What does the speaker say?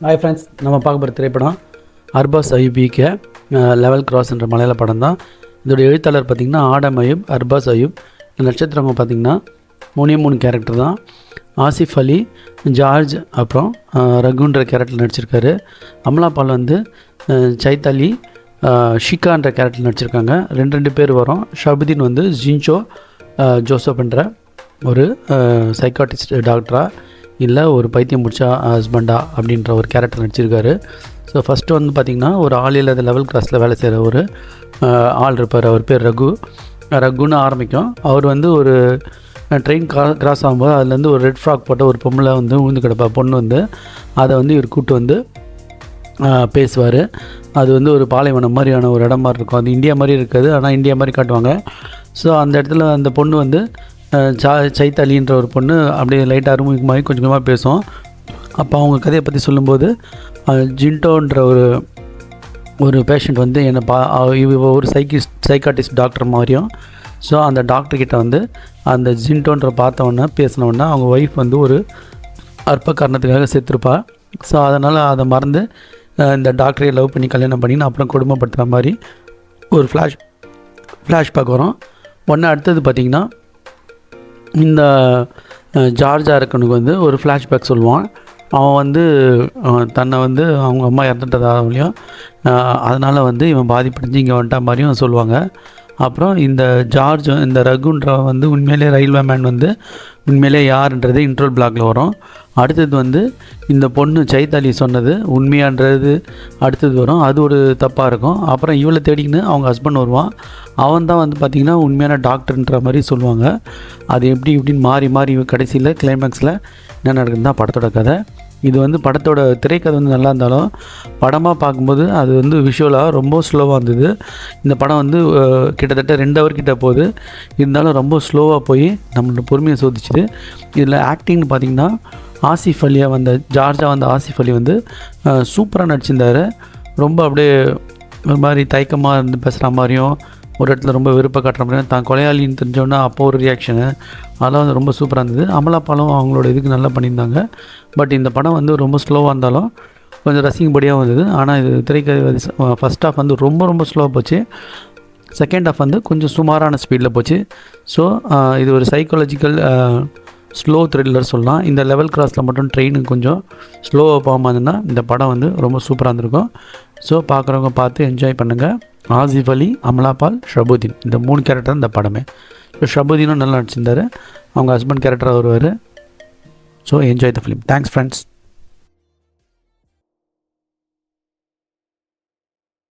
Hi friends, நம்ம பார்க்க போகிற திரைப்படம் அர்பாஸ் அயூபிக்க லெவல் கிராஸ் என்ற மலையாள படம் தான். இதோடைய எழுத்தாளர் பார்த்திங்கன்னா ஆடம் அயூப், அர்பாஸ் அயூப். நட்சத்திரங்க பார்த்திங்கன்னா மூணு கேரக்டர் தான். ஆசிஃப் அலி, ஜார்ஜ், அப்புறம் ரகுன்ற கேரக்டர் நடிச்சிருக்காரு. அமலா பால் வந்து சைத்தாலி, ஷிகான்ற கேரக்டர் நடிச்சிருக்காங்க. ரெண்டு பேர் வரும். ஷபுதீன் வந்து ஜின்சோ ஜோசப்ன்ற ஒரு சைக்காட்டிஸ்ட் டாக்டரா இல்லை ஒரு பைத்தியம் முடிச்சா ஹஸ்பண்டா அப்படின்ற ஒரு கேரக்டர் நடிச்சிருக்காரு. ஸோ ஃபஸ்ட்டு வந்து பார்த்திங்கன்னா ஒரு ஆள் இல்லாத லெவல் கிராஸில் வேலை செய்கிற ஒரு ஆள் இருப்பார். அவர் பேர் ரகுன்னு ஆரம்பிக்கும். அவர் வந்து ஒரு ட்ரெயின் கிராஸ் ஆகும்போது அதுலேருந்து ஒரு ரெட் ஃப்ராக் போட்ட ஒரு பொம்பளை வந்து உழுந்து கிடப்பா பொண்ணு வந்து அதை வந்து இவர் கூப்பிட்டு வந்து பேசுவார். அது வந்து ஒரு பாலைவனம் மாதிரியான ஒரு இடம் மாதிரி இருக்கும். அது இந்தியா மாதிரி இருக்காது, ஆனால் இந்தியா மாதிரி காட்டுவாங்க. ஸோ அந்த இடத்துல அந்த பொண்ணு வந்து சைத்தாலின்ற ஒரு பொண்ணு அப்படியே லைட்டாக அறிமுகமாகி கொஞ்சம் கொஞ்சமாக பேசும். அப்போ அவங்க கதையை பற்றி சொல்லும்போது ஜின்டோன்ற ஒரு பேஷண்ட் வந்து என்னை ஒரு சைக்காட்டிஸ்ட் டாக்டர் மாதிரியும். ஸோ அந்த டாக்டர்கிட்ட வந்து அந்த ஜின்டோன்ற பார்த்தவொன்னே பேசினோன்னா அவங்க ஒய்ஃப் வந்து ஒரு அற்ப காரணத்துக்காக செத்துருப்பா. ஸோ அதனால் அதை மறந்து இந்த டாக்டரையை லவ் பண்ணி கல்யாணம் பண்ணி அப்புறம் குடும்பப்படுத்துகிற மாதிரி ஒரு ஃப்ளாஷ்பேக் வரும். அடுத்தது பார்த்திங்கன்னா இந்த ஜார்ஜாக இருக்கனுக்கு வந்து ஒரு ஃப்ளாஷ்பேக் சொல்லுவான். அவன் வந்து தன்னை வந்து அவங்க அம்மா இறந்துட்டதாகலையும் அதனால் வந்து இவன் பாதிப்படைஞ்சு இங்கே வந்துட்டா மாதிரியும் சொல்லுவாங்க. அப்புறம் இந்த ஜார்ஜ், இந்த ரகுன்ற வந்து உண்மையிலே ரயில்வே மேன் வந்து உண்மையிலே யாருன்றது இன்ட்ரோல் பிளாக்ல வரும். அடுத்தது வந்து இந்த பொண்ணு சைத்தாலி சொன்னது உண்மையான்றது அடுத்தது வரும். அது ஒரு தப்பாக இருக்கும். அப்புறம் இவளை தேடிக்கின்னு அவங்க ஹஸ்பண்ட் வருவான். அவன் தான் வந்து பார்த்திங்கன்னா உண்மையான டாக்டர்ன்ற மாதிரி சொல்லுவாங்க. அது இப்படின்னு மாறி கடைசியில் கிளைமேக்ஸில் என்ன நடக்குதுன்னு தான் படத்தோட கதை. இது வந்து படத்தோட திரைக்கதை வந்து நல்லா இருந்தாலும் படமாக பார்க்கும்போது அது வந்து விஷுவலாக ரொம்ப ஸ்லோவாக இருந்தது. இந்த படம் வந்து கிட்டத்தட்ட 2 ஹவர் கிட்ட போகுது. இருந்தாலும் ரொம்ப ஸ்லோவாக போய் நம்மளோட பொறுமையை சோதிச்சுது. இதில் ஆக்டிங்னு பார்த்திங்கன்னா ஆசிஃப் அலியா வந்த ஜார்ஜா வந்த ஆசிஃப் அலி வந்து சூப்பராக நடிச்சிருந்தார். ரொம்ப அப்படியே ஒரு மாதிரி தயக்கமாக இருந்து பேசுகிற மாதிரியும் ஒரு இடத்துல ரொம்ப விருப்ப காட்டுற மாதிரியும் தான் கொலையாளின்னு தெரிஞ்சோன்னா அப்போ ஒரு ரியாக்ஷனு அதெல்லாம் வந்து ரொம்ப சூப்பராக இருந்தது. அமலா பாலும் அவங்களோட இதுக்கு நல்லா பண்ணியிருந்தாங்க. பட் இந்த படம் வந்து ரொம்ப ஸ்லோவாக இருந்தாலும் கொஞ்சம் ரசிக்கும்படியாகவும் இருந்தது. ஆனால் இது திரைக்கதை ஃபஸ்ட் ஹாஃப் வந்து ரொம்ப ஸ்லோவாக போச்சு. செகண்ட் ஹாஃப் வந்து கொஞ்சம் சுமாரான ஸ்பீடில் போச்சு. ஸோ இது ஒரு சைக்காலஜிக்கல் ஸ்லோ த்ரில்லர் சொல்லலாம். இந்த லெவல் கிராஸில் மட்டும் ட்ரெயினுக்கு கொஞ்சம் ஸ்லோவாக போகாமல் இருந்ததுன்னா இந்த படம் வந்து ரொம்ப சூப்பராக இருந்திருக்கும். ஸோ பார்க்குறவங்க பார்த்து என்ஜாய் பண்ணுங்கள். ஆசிஃப் அலி, அமலா பால், ஷபுதீன் இந்த 3 கேரக்டர் இந்த படமே. ஸோ ஷபுதீனும் நல்லா நடிச்சிருந்தார். அவங்க ஹஸ்பண்ட் கேரக்டராக வருவார். So enjoy the film. Thanks friends.